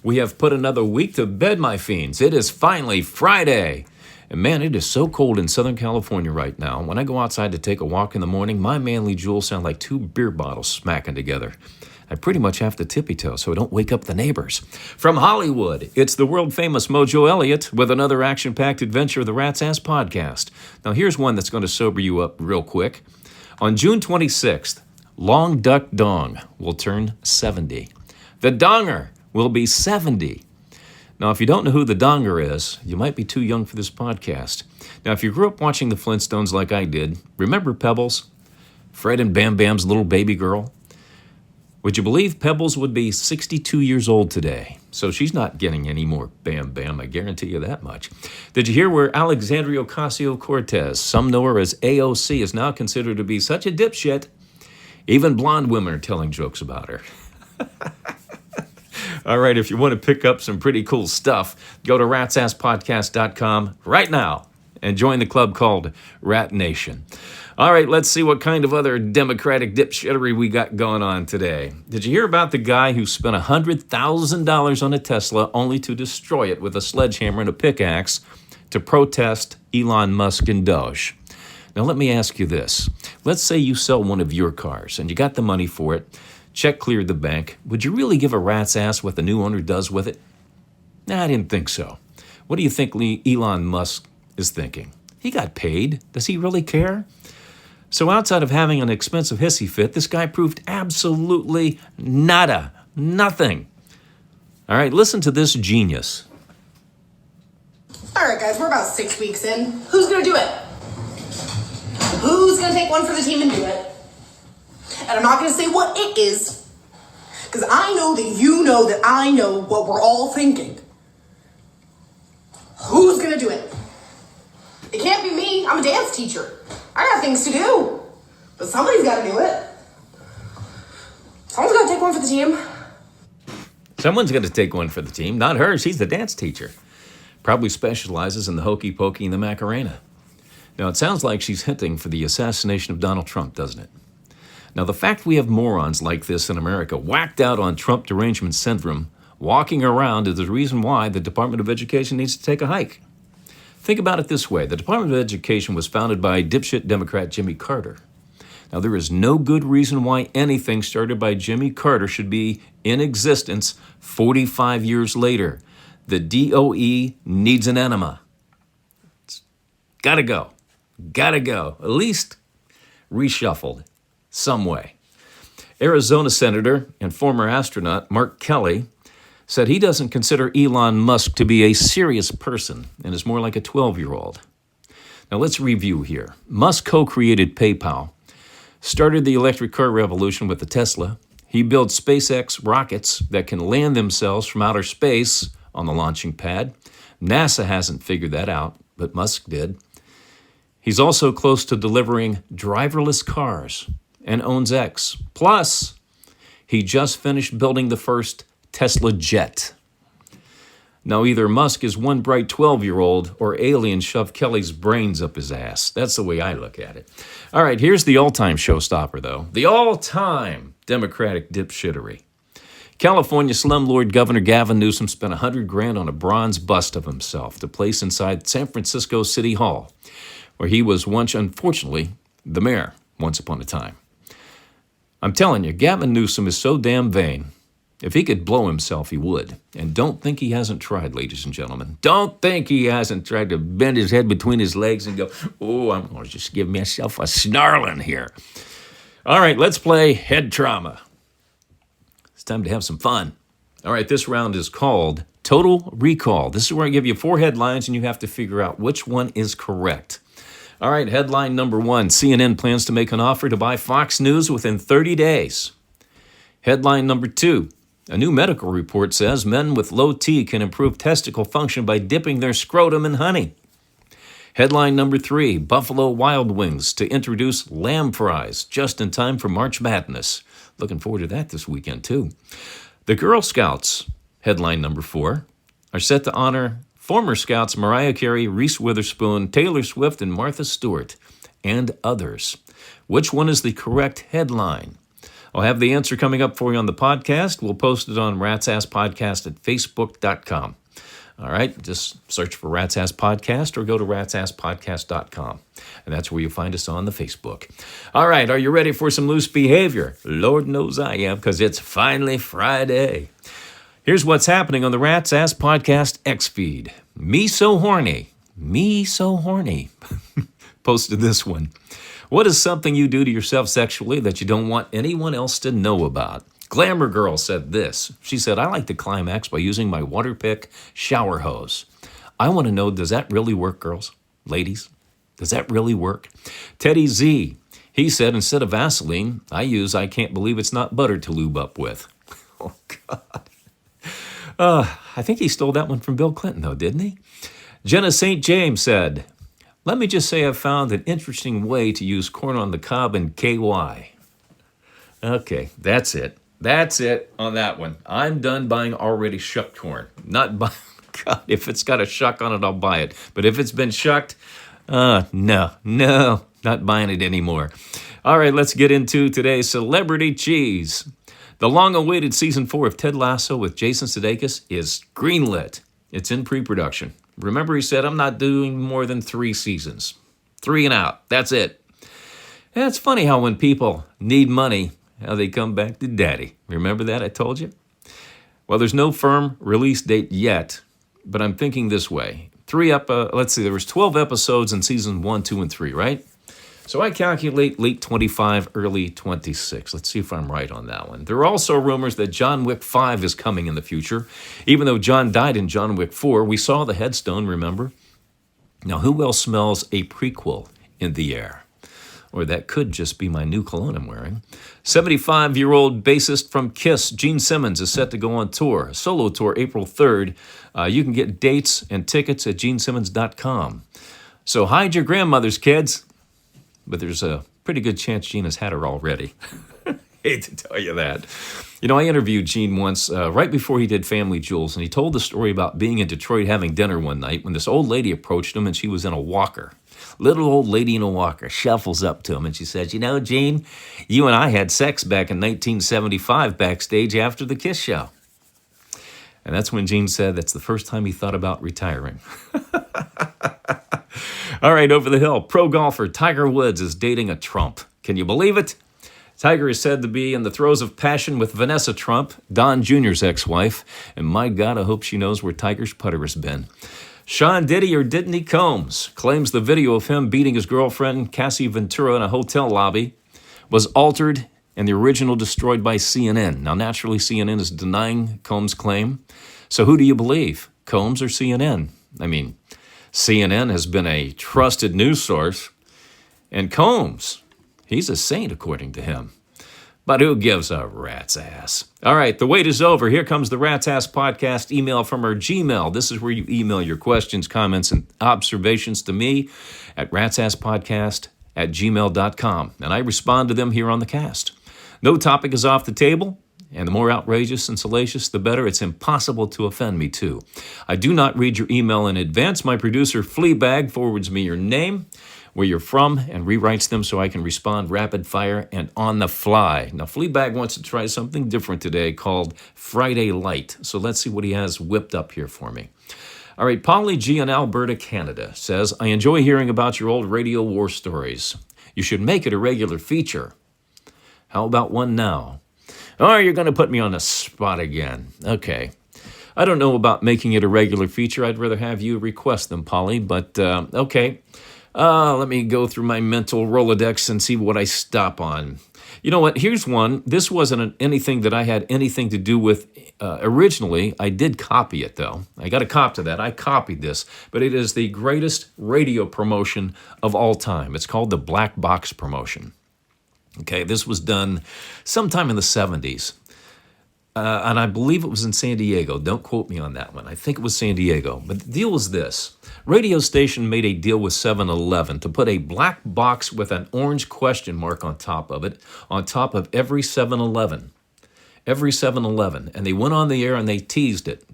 We have put another week to bed, my fiends. It is finally Friday. And man, it is so cold in Southern California right now. When I go outside to take a walk in the morning, my manly jewels sound like two beer bottles smacking together. I pretty much have to tippy-toe so I don't wake up the neighbors. From Hollywood, it's the world-famous Mojo Elliott with another action-packed adventure of the Rat's Ass Podcast. Now here's one that's going to sober you up real quick. On June 26th, Long Duck Dong will turn 70. The Donger will be 70. Now, if you don't know who the Donger is, you might be too young for this podcast. Now, if you grew up watching the Flintstones like I did, remember Pebbles? Fred and Bam Bam's little baby girl? Would you believe Pebbles would be 62 years old today? So she's not getting any more Bam Bam, I guarantee you that much. Did you hear where Alexandria Ocasio-Cortez, some know her as AOC, is now considered to be such a dipshit? Even blonde women are telling jokes about her. All right, if you want to pick up some pretty cool stuff, go to ratsasspodcast.com right now and join the club called Rat Nation. All right, let's see what kind of other Democratic dipshittery we got going on today. Did you hear about the guy who spent $100,000 on a Tesla only to destroy it with a sledgehammer and a pickaxe to protest Elon Musk and Doge? Now, let me ask you this. Let's say you sell one of your cars and you got the money for it. Check cleared the bank. Would you really give a rat's ass what the new owner does with it? Nah, I didn't think so. What do you think Elon Musk is thinking? He got paid. Does he really care? So outside of having an expensive hissy fit, this guy proved absolutely nothing. All right, listen to this genius. All right, guys, we're about 6 weeks in. Who's going to do it? Who's going to take one for the team and do it? And I'm not going to say what it is, because I know that you know that I know what we're all thinking. Who's going to do it? It can't be me. I'm a dance teacher. I got things to do. But somebody's got to do it. Someone's got to take one for the team. Someone's going to take one for the team. Not her. She's the dance teacher. Probably specializes in the hokey pokey and the Macarena. Now, it sounds like she's hinting for the assassination of Donald Trump, doesn't it? Now, the fact we have morons like this in America whacked out on Trump derangement syndrome walking around is the reason why the Department of Education needs to take a hike. Think about it this way. The Department of Education was founded by dipshit Democrat Jimmy Carter. Now, there is no good reason why anything started by Jimmy Carter should be in existence 45 years later. The DOE needs an enema. It's gotta go. At least reshuffled. Some way. Arizona Senator and former astronaut Mark Kelly said he doesn't consider Elon Musk to be a serious person and is more like a 12-year-old. Now let's review here. Musk co-created PayPal, started the electric car revolution with the Tesla. He built SpaceX rockets that can land themselves from outer space on the launching pad. NASA hasn't figured that out, but Musk did. He's also close to delivering driverless cars and owns X. Plus, he just finished building the first Tesla jet. Now, either Musk is one bright 12-year-old or aliens shoved Kelly's brains up his ass. That's the way I look at it. All right, here's the all-time showstopper, though. The all-time Democratic dipshittery. California slumlord Governor Gavin Newsom spent $100,000 on a bronze bust of himself to place inside San Francisco City Hall, where he was once, unfortunately, the mayor once upon a time. I'm telling you, Gavin Newsom is so damn vain. If he could blow himself, he would. And don't think he hasn't tried, ladies and gentlemen. Don't think he hasn't tried to bend his head between his legs and go, oh, I'm going to just give myself a snarling here. All right, let's play Head Trauma. It's time to have some fun. All right, this round is called Total Recall. This is where I give you 4 headlines and you have to figure out which one is correct. All right, headline number 1, CNN plans to make an offer to buy Fox News within 30 days. Headline number 2, a new medical report says men with low T can improve testicle function by dipping their scrotum in honey. Headline number 3, Buffalo Wild Wings to introduce lamb fries just in time for March Madness. Looking forward to that this weekend, too. The Girl Scouts, headline number 4, are set to honor former Scouts Mariah Carey, Reese Witherspoon, Taylor Swift, and Martha Stewart, and others. Which one is the correct headline? I'll have the answer coming up for you on the podcast. We'll post it on Rat's Ass Podcast at facebook.com. All right, just search for Rat's Ass Podcast or go to ratsasspodcast.com. And that's where you'll find us on the Facebook. All right, are you ready for some loose behavior? Lord knows I am, because it's finally Friday. Here's what's happening on the Rat's Ass Podcast X feed. Me so horny. Posted this one. What is something you do to yourself sexually that you don't want anyone else to know about? Glamour Girl said this. She said, I like to climax by using my Waterpik shower hose. I want to know, does that really work, girls? Ladies, does that really work? Teddy Z, he said, instead of Vaseline, I use I can't believe it's not butter to lube up with. Oh, God. I think he stole that one from Bill Clinton, though, didn't he? Jenna St. James said, let me just say I've found an interesting way to use corn on the cob and KY. Okay, that's it. That's it on that one. I'm done buying already shucked corn. Not buy. God, if it's got a shuck on it, I'll buy it. But if it's been shucked, no, not buying it anymore. All right, let's get into today's Celebrity Cheese. The long-awaited season 4 of Ted Lasso with Jason Sudeikis is greenlit. It's in pre-production. Remember, he said, I'm not doing more than 3 seasons. 3 and out. That's it. And it's funny how when people need money, how they come back to daddy. Remember that I told you? Well, there's no firm release date yet, but I'm thinking this way. Let's see, there was 12 episodes in season 1, 2, and 3, right? So I calculate late 25, early 26. Let's see if I'm right on that one. There are also rumors that John Wick 5 is coming in the future. Even though John died in John Wick 4, we saw the headstone, remember? Now, who else smells a prequel in the air? Or that could just be my new cologne I'm wearing. 75-year-old bassist from Kiss, Gene Simmons, is set to go on tour, a solo tour, April 3rd. You can get dates and tickets at genesimmons.com. So hide your grandmother's kids, but there's a pretty good chance Gene has had her already. Hate to tell you that. You know, I interviewed Gene once right before he did Family Jewels, and he told the story about being in Detroit having dinner one night when this old lady approached him, and she was in a walker. Little old lady in a walker shuffles up to him, and she says, you know, Gene, you and I had sex back in 1975 backstage after the Kiss show. And that's when Gene said that's the first time he thought about retiring. All right, over the hill. Pro golfer Tiger Woods is dating a Trump. Can you believe it? Tiger is said to be in the throes of passion with Vanessa Trump, Don Jr.'s ex-wife. And my God, I hope she knows where Tiger's putter has been. Sean Diddy or Didn't Combs claims the video of him beating his girlfriend, Cassie Ventura, in a hotel lobby was altered and the original destroyed by CNN. Now, naturally, CNN is denying Combs' claim. So who do you believe, Combs or CNN? I mean, CNN has been a trusted news source, and Combs, he's a saint according to him. But who gives a rat's ass? All right, the wait is over. Here comes the Rat's Ass Podcast email from our Gmail. This is where you email your questions, comments, and observations to me at ratsasspodcast@gmail.com, and I respond to them here on the cast. No topic is off the table, and the more outrageous and salacious, the better. It's impossible to offend me, too. I do not read your email in advance. My producer, Fleabag, forwards me your name, where you're from, and rewrites them so I can respond rapid fire and on the fly. Now, Fleabag wants to try something different today called Friday Light. So let's see what he has whipped up here for me. All right, Polly G in Alberta, Canada says, I enjoy hearing about your old radio war stories. You should make it a regular feature. How about one now? Oh, you're going to put me on the spot again. Okay. I don't know about making it a regular feature. I'd rather have you request them, Polly, but okay. Let me go through my mental Rolodex and see what I stop on. You know what? Here's one. This wasn't anything that I had anything to do with originally. I did copy it, though. I got a cop to that. I copied this. But it is the greatest radio promotion of all time. It's called the Black Box Promotion. Okay, this was done sometime in the 70s. And I believe it was in San Diego. Don't quote me on that one. I think it was San Diego. But the deal was this. Radio station made a deal with 7-Eleven to put a black box with an orange question mark on top of it, on top of every 7-Eleven. Every 7-Eleven. And they went on the air and they teased it.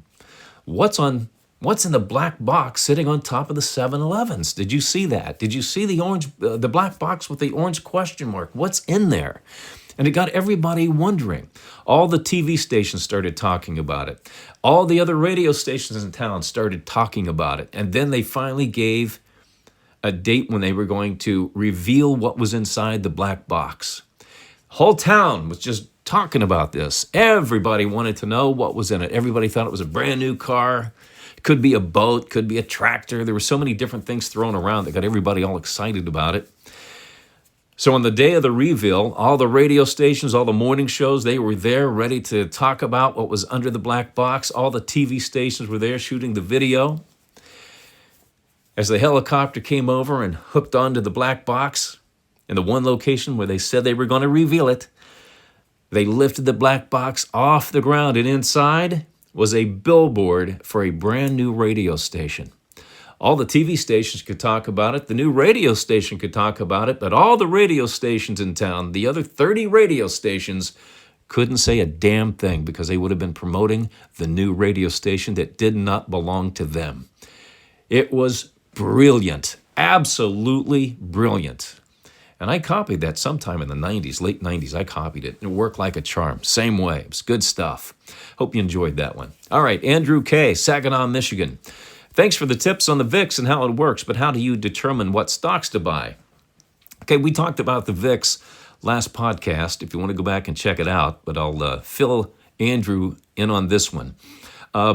What's in the black box sitting on top of the 7-Elevens? Did you see that? Did you see the black box with the orange question mark? What's in there? And it got everybody wondering. All the TV stations started talking about it. All the other radio stations in town started talking about it. And then they finally gave a date when they were going to reveal what was inside the black box. Whole town was just talking about this. Everybody wanted to know what was in it. Everybody thought it was a brand new car. It could be a boat, could be a tractor. There were so many different things thrown around that got everybody all excited about it. So on the day of the reveal, all the radio stations, all the morning shows, they were there ready to talk about what was under the black box. All the TV stations were there shooting the video. As the helicopter came over and hooked onto the black box in the one location where they said they were going to reveal it, they lifted the black box off the ground, and inside was a billboard for a brand new radio station. All the TV stations could talk about it. The new radio station could talk about it. But all the radio stations in town, the other 30 radio stations, couldn't say a damn thing because they would have been promoting the new radio station that did not belong to them. It was brilliant. Absolutely brilliant. And I copied that sometime in the 90s, late 90s. I copied it. It worked like a charm. Same way. It was good stuff. Hope you enjoyed that one. All right, Andrew K., Saginaw, Michigan. Thanks for the tips on the VIX and how it works, but how do you determine what stocks to buy? Okay, we talked about the VIX last podcast, if you want to go back and check it out, but I'll fill Andrew in on this one.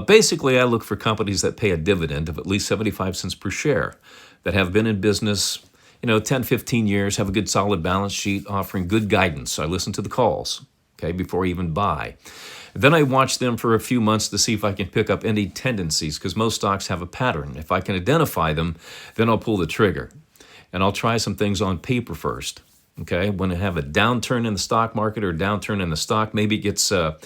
Basically, I look for companies that pay a dividend of at least 75 cents per share, that have been in business 10, 15 years, have a good solid balance sheet, offering good guidance. I listen to the calls, okay, before I even buy. Then I watch them for a few months to see if I can pick up any tendencies, because most stocks have a pattern. If I can identify them, then I'll pull the trigger. And I'll try some things on paper first. Okay, when I have a downturn in the stock market or a downturn in the stock, maybe it's a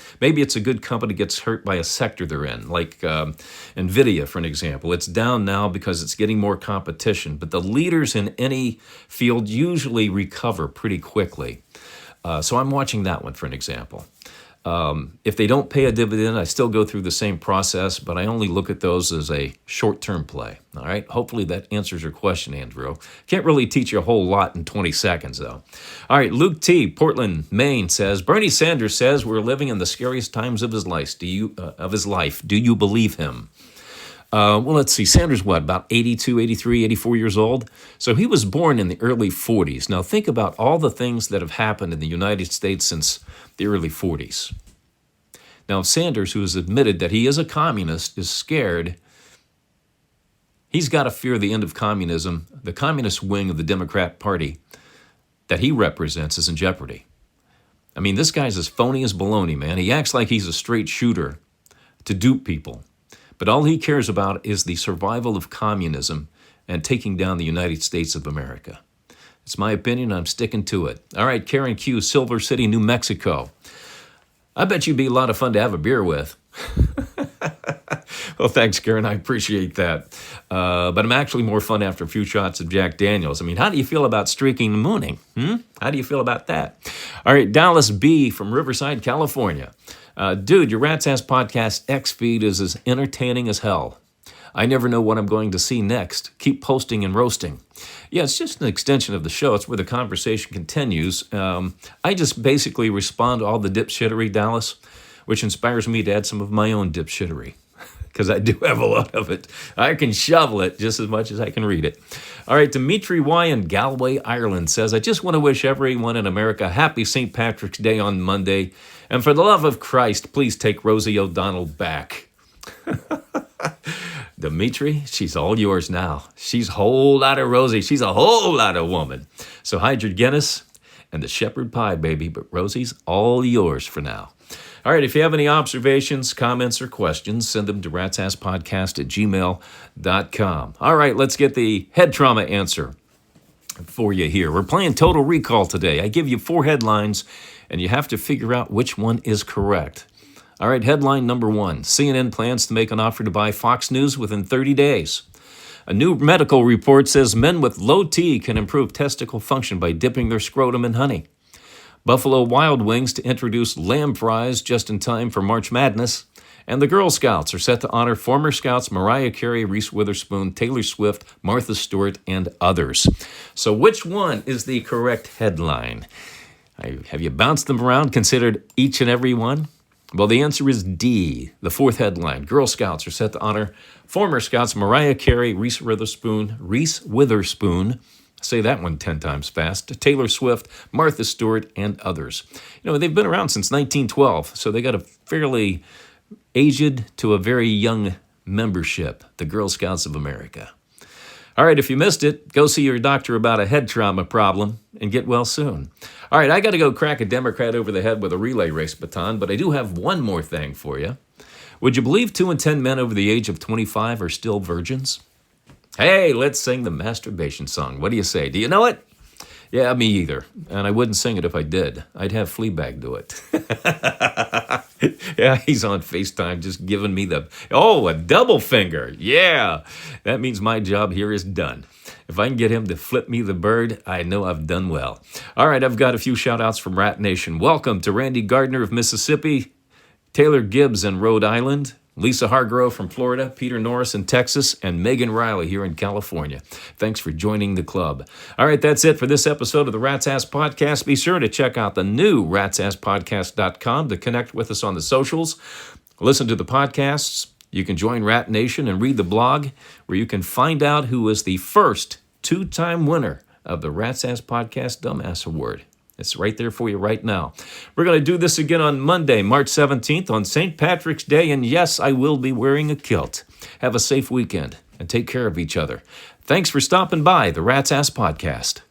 good company gets hurt by a sector they're in, like NVIDIA, for an example. It's down now because it's getting more competition, but the leaders in any field usually recover pretty quickly. So I'm watching that one for an example. If they don't pay a dividend, I still go through the same process, but I only look at those as a short-term play. All right. Hopefully that answers your question, Andrew. Can't really teach you a whole lot in 20 seconds, though. All right. Luke T., Portland, Maine says, Bernie Sanders says we're living in the scariest times of his life. Do you believe him? Well, let's see. Sanders, about 82, 83, 84 years old? So he was born in the early 40s. Now think about all the things that have happened in the United States since the early 40s. Now, Sanders, who has admitted that he is a communist, is scared. He's got to fear the end of communism. The communist wing of the Democrat Party that he represents is in jeopardy. I mean, this guy's as phony as baloney, man. He acts like he's a straight shooter to dupe people. But all he cares about is the survival of communism and taking down the United States of America. It's my opinion. I'm sticking to it. All right, Karen Q., Silver City, New Mexico. I bet you'd be a lot of fun to have a beer with. Well, thanks, Karen. I appreciate that. But I'm actually more fun after a few shots of Jack Daniels. I mean, how do you feel about streaking and mooning? How do you feel about that? All right, Dallas B. from Riverside, California. Dude, your Rat's Ass Podcast X feed is as entertaining as hell. I never know what I'm going to see next. Keep posting and roasting. Yeah, it's just an extension of the show. It's where the conversation continues. I just basically respond to all the dipshittery, Dallas, which inspires me to add some of my own dipshittery, because I do have a lot of it. I can shovel it just as much as I can read it. All right, Dimitri Y. in Galway, Ireland says, I just want to wish everyone in America happy St. Patrick's Day on Monday. And for the love of Christ, please take Rosie O'Donnell back. Dimitri, she's all yours now. She's a whole lot of Rosie. She's a whole lot of woman. So hide your Guinness and the shepherd pie, baby. But Rosie's all yours for now. All right, if you have any observations, comments, or questions, send them to ratsasspodcast@gmail.com. All right, let's get the head trauma answer for you here. We're playing Total Recall today. I give you 4 headlines, and you have to figure out which one is correct. All right, headline number 1. CNN plans to make an offer to buy Fox News within 30 days. A new medical report says men with low T can improve testicle function by dipping their scrotum in honey. Buffalo Wild Wings to introduce lamb fries just in time for March Madness. And the Girl Scouts are set to honor former Scouts Mariah Carey, Reese Witherspoon, Taylor Swift, Martha Stewart, and others. So which one is the correct headline? Have you bounced them around, considered each and every one? Well, the answer is D, the fourth headline. Girl Scouts are set to honor former Scouts Mariah Carey, Reese Witherspoon, say that one 10 times fast, Taylor Swift, Martha Stewart, and others. They've been around since 1912, so they got a fairly aged to a very young membership, the Girl Scouts of America. All right, if you missed it, go see your doctor about a head trauma problem and get well soon. All right, I got to go crack a Democrat over the head with a relay race baton, but I do have one more thing for you. Would you believe 2 in 10 men over the age of 25 are still virgins? Hey, let's sing the masturbation song. What do you say? Do you know it? Yeah, me either. And I wouldn't sing it if I did. I'd have Fleabag do it. Yeah, he's on FaceTime just giving me a double finger. Yeah, that means my job here is done. If I can get him to flip me the bird, I know I've done well. All right, I've got a few shout-outs from Rat Nation. Welcome to Randy Gardner of Mississippi, Taylor Gibbs in Rhode Island, Lisa Hargrove from Florida, Peter Norris in Texas, and Megan Riley here in California. Thanks for joining the club. All right, that's it for this episode of the Rat's Ass Podcast. Be sure to check out the new ratsasspodcast.com to connect with us on the socials. Listen to the podcasts. You can join Rat Nation and read the blog where you can find out who was the first 2-time winner of the Rat's Ass Podcast Dumbass Award. It's right there for you right now. We're going to do this again on Monday, March 17th on St. Patrick's Day, and yes, I will be wearing a kilt. Have a safe weekend and take care of each other. Thanks for stopping by the Rat's Ass Podcast.